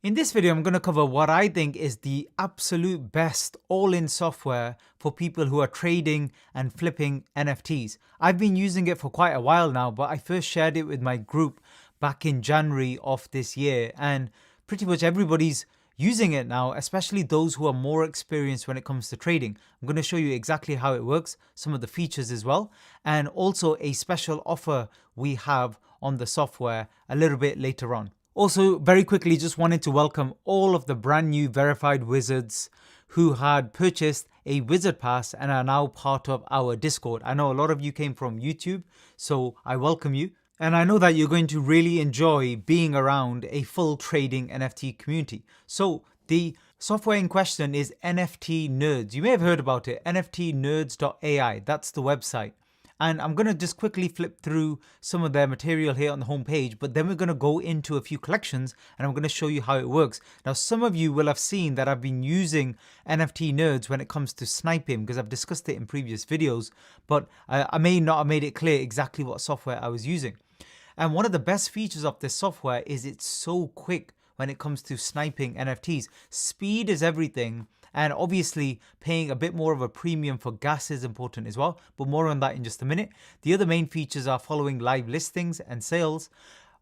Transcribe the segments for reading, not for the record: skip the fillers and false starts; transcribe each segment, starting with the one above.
In this video, I'm going to cover what I think is the absolute best all-in software for people who are trading and flipping NFTs. I've been using it for quite a while now, but I first shared it with my group back in January of this year, and pretty much everybody's using it now, especially those who are more experienced when it comes to trading. I'm going to show you exactly how it works, some of the features as well, and also a special offer we have on the software a little bit later on. Also, very quickly, just wanted to welcome all of the brand new verified wizards who had purchased a wizard pass and are now part of our Discord. I know a lot of you came from YouTube, so I welcome you. And I know that you're going to really enjoy being around a full trading NFT community. So the software in question is NFT Nerds. You may have heard about it, nftnerds.ai. That's the website. And I'm going to just quickly flip through some of their material here on the homepage, but then we're going to go into a few collections and I'm going to show you how it works. Now, some of you will have seen that I've been using NFT Nerds when it comes to sniping because I've discussed it in previous videos, but I may not have made it clear exactly what software I was using. And one of the best features of this software is it's so quick when it comes to sniping NFTs. Speed is everything. And obviously paying a bit more of a premium for gas is important as well, but more on that in just a minute. The other main features are following live listings and sales.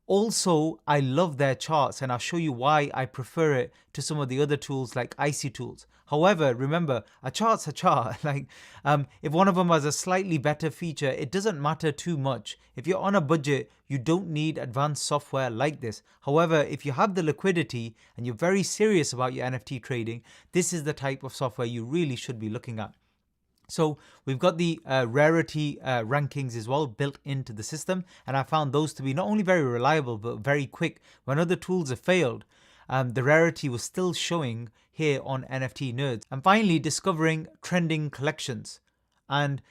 Also, I love their charts and I'll show you why I prefer it to some of the other tools like Icy tools. However, remember, a chart's a chart. If one of them has a slightly better feature, it doesn't matter too much. If you're on a budget, you don't need advanced software like this. However, if you have the liquidity and you're very serious about your NFT trading, this is the type of software you really should be looking at. So we've got the rarity rankings as well built into the system, and I found those to be not only very reliable but very quick. When other tools have failed, the rarity was still showing here on NFT Nerds. And finally, discovering trending collections. And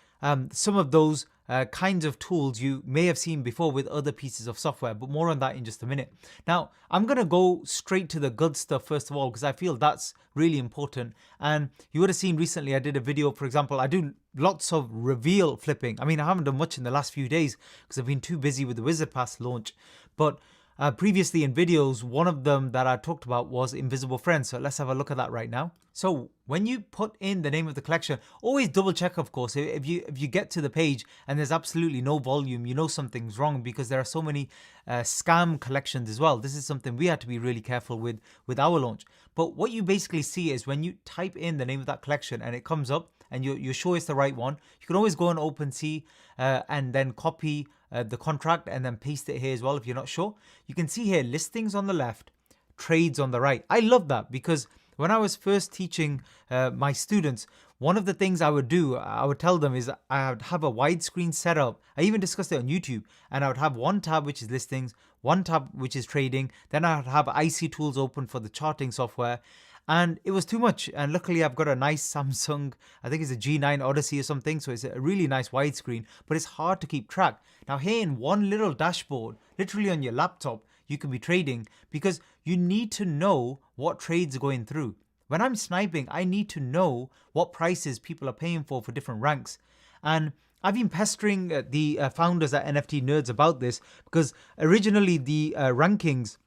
some of those kinds of tools you may have seen before with other pieces of software, but more on that in just a minute. Now, I'm going to go straight to the good stuff first of all, because I feel that's really important. And you would have seen recently I did a video, for example, I do lots of reveal flipping. I mean, I haven't done much in the last few days because I've been too busy with the Wizard Pass launch. But previously in videos, one of them that I talked about was Invisible Friends. So let's have a look at that right now. So when you put in the name of the collection, always double check, of course. If you get to the page and there's absolutely no volume, you know something's wrong because there are so many scam collections as well. This is something we had to be really careful with our launch. But what you basically see is when you type in the name of that collection and it comes up and you're sure it's the right one, you can always go on OpenSea and then copy the contract and then paste it here as well if you're not sure. You can see here listings on the left, trades on the right. I love that because when I was first teaching my students, one of the things I would do, I would tell them is I would have a widescreen setup. I even discussed it on YouTube, and I would have one tab which is listings, one tab which is trading, then I would have IC tools open for the charting software. And it was too much. And luckily I've got a nice Samsung, I think it's a G9 Odyssey or something. So it's a really nice widescreen, but it's hard to keep track. Now here in one little dashboard, literally on your laptop, you can be trading because you need to know what trades are going through. When I'm sniping, I need to know what prices people are paying for different ranks. And I've been pestering the founders at NFT Nerds about this because originally the rankings,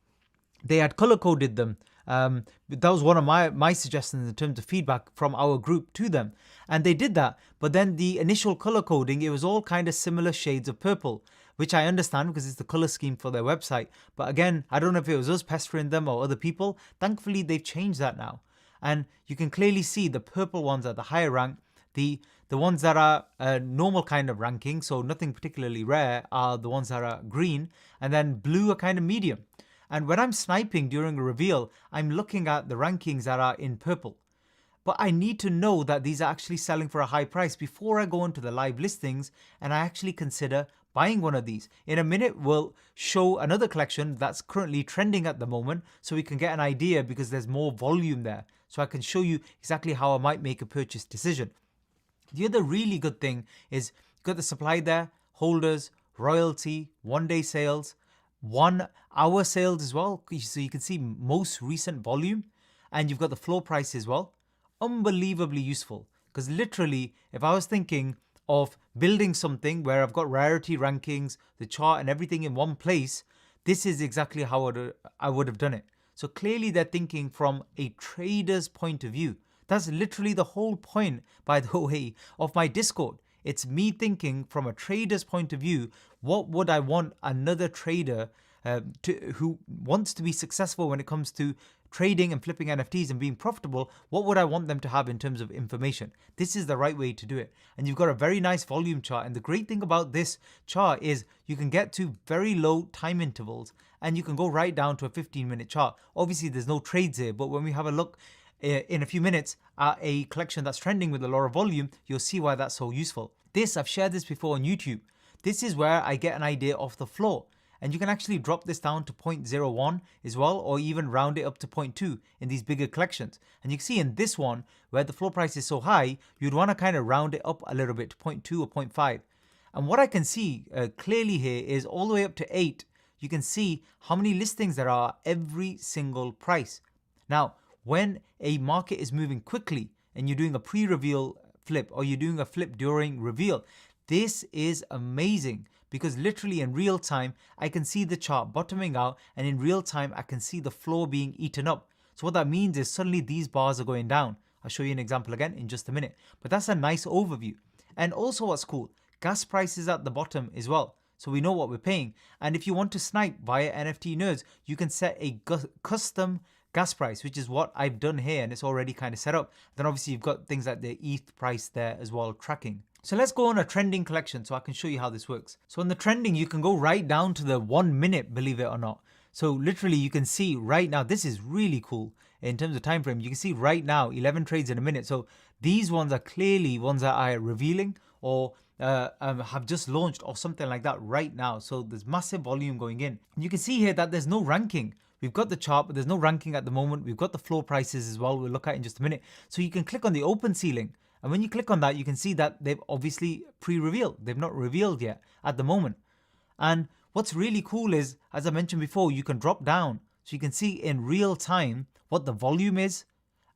they had color coded them. That was one of my suggestions in terms of feedback from our group to them. And they did that. But then the initial color coding, it was all kind of similar shades of purple, which I understand because it's the color scheme for their website. But again, I don't know if it was us pestering them or other people. Thankfully, they've changed that now. And you can clearly see the purple ones are the higher rank. The ones that are a normal kind of ranking, so nothing particularly rare, are the ones that are green. And then blue are kind of medium. And when I'm sniping during a reveal, I'm looking at the rankings that are in purple. But I need to know that these are actually selling for a high price before I go into the live listings and I actually consider buying one of these. In a minute, we'll show another collection that's currently trending at the moment so we can get an idea because there's more volume there. So I can show you exactly how I might make a purchase decision. The other really good thing is you've got the supply there, holders, royalty, one-day sales, 1 hour sales as well, so you can see most recent volume, and you've got the floor price as well. Unbelievably useful because literally if I was thinking of building something where I've got rarity rankings, the chart and everything in one place, this is exactly how I would have done it. So clearly they're thinking from a trader's point of view. That's literally the whole point, by the way, of my Discord. It's me thinking from a trader's point of view, what would I want another trader who wants to be successful when it comes to trading and flipping NFTs and being profitable, what would I want them to have in terms of information? This is the right way to do it. And you've got a very nice volume chart. And the great thing about this chart is you can get to very low time intervals and you can go right down to a 15-minute chart. Obviously, there's no trades here, but when we have a look in a few minutes at a collection that's trending with a lot of volume, you'll see why that's so useful. I've shared this before on YouTube. This is where I get an idea of the floor. And you can actually drop this down to 0.01 as well, or even round it up to 0.2 in these bigger collections. And you can see in this one, where the floor price is so high, you'd want to kind of round it up a little bit to 0.2 or 0.5. And what I can see clearly here is all the way up to 8, you can see how many listings there are every single price. Now, when a market is moving quickly and you're doing a pre-reveal flip or you're doing a flip during reveal, this is amazing because literally in real time, I can see the chart bottoming out and in real time, I can see the floor being eaten up. So what that means is suddenly these bars are going down. I'll show you an example again in just a minute, but that's a nice overview. And also what's cool, gas prices at the bottom as well. So we know what we're paying. And if you want to snipe via NFT Nerds, you can set a custom gas price, which is what I've done here, and it's already kind of set up. Then obviously you've got things like the ETH price there as well, tracking. So let's go on a trending collection so I can show you how this works. So on the trending, you can go right down to the 1 minute, believe it or not. So literally you can see right now, this is really cool in terms of time frame. You can see right now 11 trades in a minute. So these ones are clearly ones that are revealing or have just launched or something like that right now. So there's massive volume going in. And you can see here that there's no ranking. We've got the chart, but there's no ranking at the moment. We've got the floor prices as well. We'll look at in just a minute. So you can click on the open ceiling. And when you click on that, you can see that they've obviously pre-revealed. They've not revealed yet at the moment. And what's really cool is, as I mentioned before, you can drop down. So you can see in real time what the volume is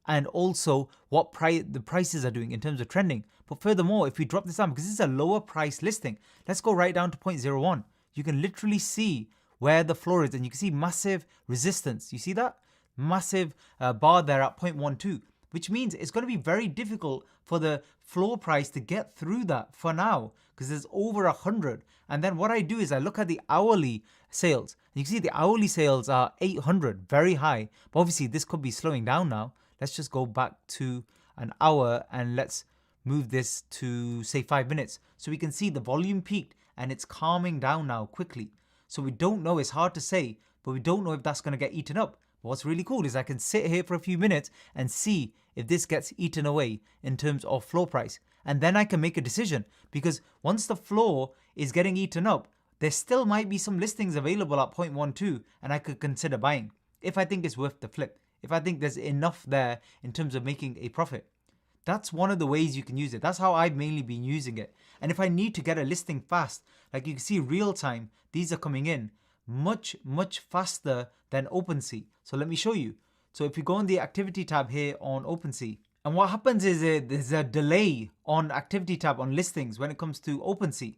and also what the prices are doing in terms of trending. But furthermore, if we drop this down, because this is a lower price listing, let's go right down to 0.01. You can literally see where the floor is and you can see massive resistance. You see that? Massive bar there at 0.12. Which means it's going to be very difficult for the floor price to get through that for now because there's over 100. And then what I do is I look at the hourly sales. And you can see the hourly sales are 800, very high. But obviously this could be slowing down now. Let's just go back to an hour and let's move this to say 5 minutes. So we can see the volume peaked and it's calming down now quickly. So we don't know, it's hard to say, but we don't know if that's going to get eaten up. But what's really cool is I can sit here for a few minutes and see if this gets eaten away in terms of floor price. And then I can make a decision because once the floor is getting eaten up, there still might be some listings available at 0.12 and I could consider buying if I think it's worth the flip, if I think there's enough there in terms of making a profit. That's one of the ways you can use it. That's how I've mainly been using it. And if I need to get a listing fast, like you can see real time, these are coming in much faster than OpenSea. So let me show you. So if you go on the activity tab here on OpenSea, and what happens is there's a delay on activity tab on listings when it comes to OpenSea.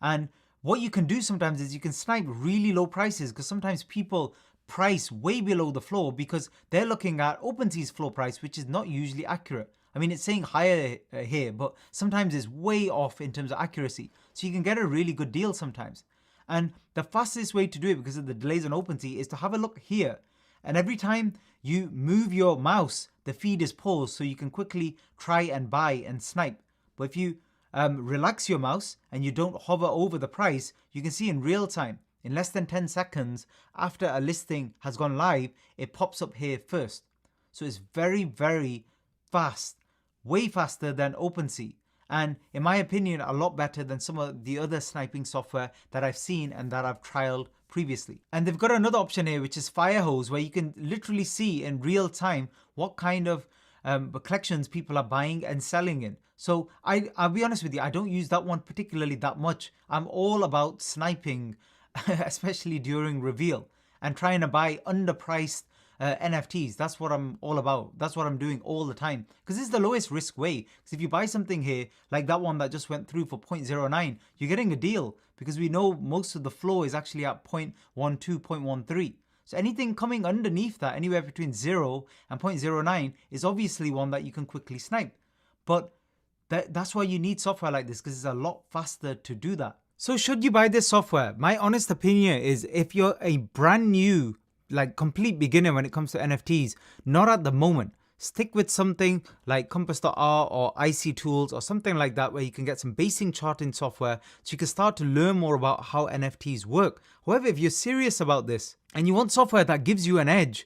And what you can do sometimes is you can snipe really low prices because sometimes people price way below the floor because they're looking at OpenSea's floor price, which is not usually accurate. I mean, it's saying higher here, but sometimes it's way off in terms of accuracy. So you can get a really good deal sometimes. And the fastest way to do it because of the delays on OpenSea is to have a look here. And every time you move your mouse, the feed is paused so you can quickly try and buy and snipe. But if you relax your mouse and you don't hover over the price, you can see in real time, in less than 10 seconds after a listing has gone live, it pops up here first. So it's very fast, way faster than OpenSea. And in my opinion, a lot better than some of the other sniping software that I've seen and that I've trialed previously. And they've got another option here, which is Firehose, where you can literally see in real time what kind of collections people are buying and selling in. So I'll be honest with you, I don't use that one particularly that much. I'm all about sniping, especially during reveal, and trying to buy underpriced NFTs. That's what I'm all about. That's what I'm doing all the time because this is the lowest risk way. Because if you buy something here like that one that just went through for 0.09, you're getting a deal because we know most of the flow is actually at 0.12, 0.13. So anything coming underneath that, anywhere between 0 and 0.09, is obviously one that you can quickly snipe. But that's why you need software like this, because it's a lot faster to do that. So should you buy this software? My honest opinion is, if you're a brand new, like complete beginner when it comes to NFTs, not at the moment. Stick with something like Compass.R or IC Tools or something like that, where you can get some basic charting software so you can start to learn more about how NFTs work. However, if you're serious about this and you want software that gives you an edge,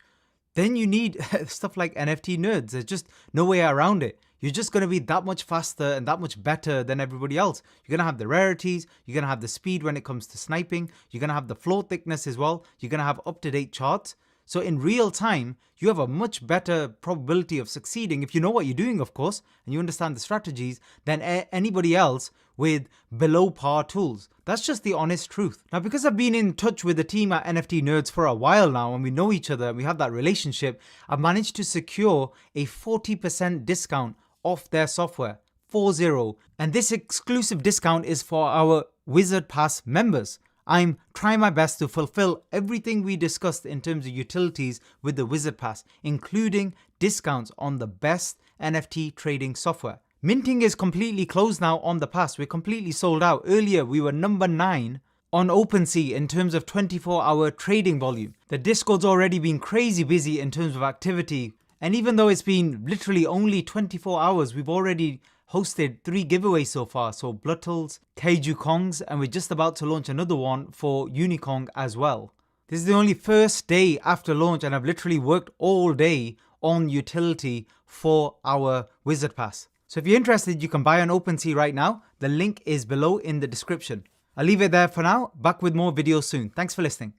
then you need stuff like NFT Nerds. There's just no way around it. You're just going to be that much faster and that much better than everybody else. You're going to have the rarities, you're going to have the speed when it comes to sniping, you're going to have the float thickness as well, you're going to have up-to-date charts. So in real time, you have a much better probability of succeeding, if you know what you're doing, of course, and you understand the strategies, than anybody else with below par tools. That's just the honest truth. Now, because I've been in touch with the team at NFT Nerds for a while now, and we know each other and we have that relationship, I've managed to secure a 40% discount off their software, 40. And this exclusive discount is for our Wizard Pass members. I'm trying my best to fulfill everything we discussed in terms of utilities with the Wizard Pass, including discounts on the best NFT trading software. Minting is completely closed now on the pass. We're completely sold out. Earlier, we were number 9 on OpenSea in terms of 24-hour trading volume. The Discord's already been crazy busy in terms of activity. And even though it's been literally only 24 hours, we've already hosted 3 giveaways so far. So Bluttles, Kaiju Kongs, and we're just about to launch another one for Unikong as well. This is the only first day after launch, and I've literally worked all day on utility for our Wizard Pass. So if you're interested, you can buy on OpenSea right now. The link is below in the description. I'll leave it there for now. Back with more videos soon. Thanks for listening.